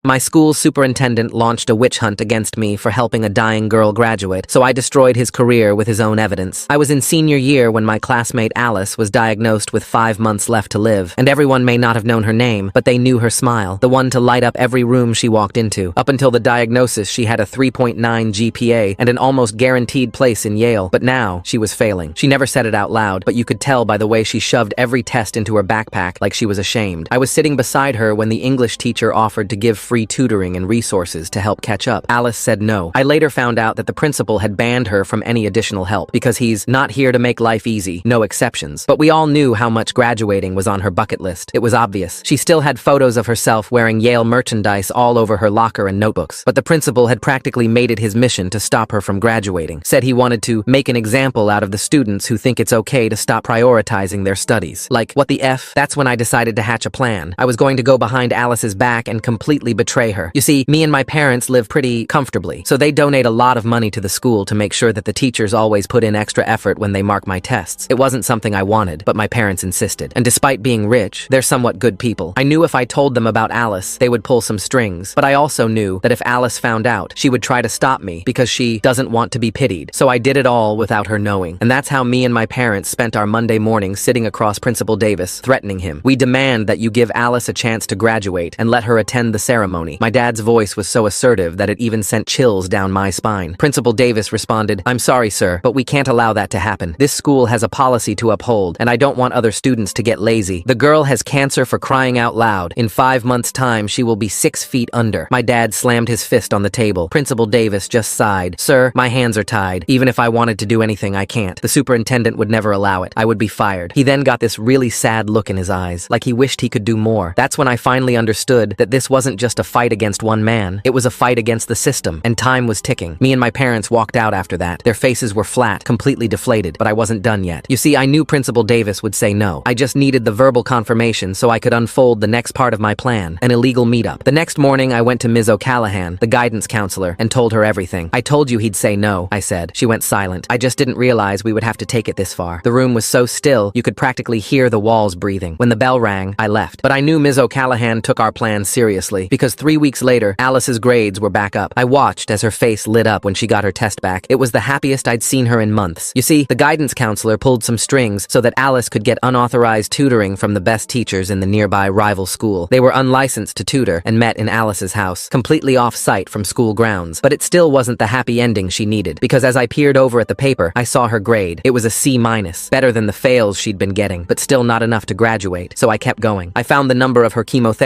My school's superintendent launched a witch hunt against me for helping a dying girl graduate, so I destroyed his career with his own evidence. I was in senior year when my classmate Alice was diagnosed with 5 months left to live, and everyone may not have known her name, but they knew her smile, the one to light up every room she walked into. Up until the diagnosis, she had a 3.9 GPA and an almost guaranteed place in Yale, but now she was failing. She never said it out loud, but you could tell by the way she shoved every test into her backpack like she was ashamed. I was sitting beside her when the English teacher offered to give free tutoring and resources to help catch up. Alice said no. I later found out that the principal had banned her from any additional help because he's not here to make life easy, no exceptions. But we all knew how much graduating was on her bucket list. It was obvious. She still had photos of herself wearing Yale merchandise all over her locker and notebooks. But the principal had practically made it his mission to stop her from graduating. Said he wanted to make an example out of the students who think it's okay to stop prioritizing their studies. Like, what the F? That's when I decided to hatch a plan. I was going to go behind Alice's back and completely betray her. You see, me and my parents live pretty comfortably, so they donate a lot of money to the school to make sure that the teachers always put in extra effort when they mark my tests. It wasn't something I wanted, but my parents insisted. And despite being rich, they're somewhat good people. I knew if I told them about Alice, they would pull some strings, but I also knew that if Alice found out, she would try to stop me because she doesn't want to be pitied. So I did it all without her knowing. And that's how me and my parents spent our Monday mornings sitting across Principal Davis, threatening him. We demand that you give Alice a chance to graduate and let her attend the ceremony. My dad's voice was so assertive that it even sent chills down my spine. Principal Davis responded, "I'm sorry, sir, but we can't allow that to happen. This school has a policy to uphold, and I don't want other students to get lazy. The girl has cancer, for crying out loud. In 5 months' time, she will be 6 feet under." My dad slammed his fist on the table. Principal Davis just sighed. "Sir, my hands are tied. Even if I wanted to do anything, I can't. The superintendent would never allow it. I would be fired." He then got this really sad look in his eyes, like he wished he could do more. That's when I finally understood that this wasn't just a fight against one man. It was a fight against the system, and time was ticking. Me and my parents walked out after that. Their faces were flat, completely deflated, but I wasn't done yet. You see, I knew Principal Davis would say no. I just needed the verbal confirmation so I could unfold the next part of my plan, an illegal meetup. The next morning, I went to Ms. O'Callahan, the guidance counselor, and told her everything. "I told you he'd say no," I said. She went silent. I just didn't realize we would have to take it this far. The room was so still, you could practically hear the walls breathing. When the bell rang, I left. But I knew Ms. O'Callahan took our plan seriously, because 3 weeks later, Alice's grades were back up. I watched as her face lit up when she got her test back. It was the happiest I'd seen her in months. You see, the guidance counselor pulled some strings so that Alice could get unauthorized tutoring from the best teachers in the nearby rival school. They were unlicensed to tutor and met in Alice's house, completely off-site from school grounds. But it still wasn't the happy ending she needed, because as I peered over at the paper, I saw her grade. It was a C-, better than the fails she'd been getting, but still not enough to graduate, so I kept going. I found the number of her chemotherapy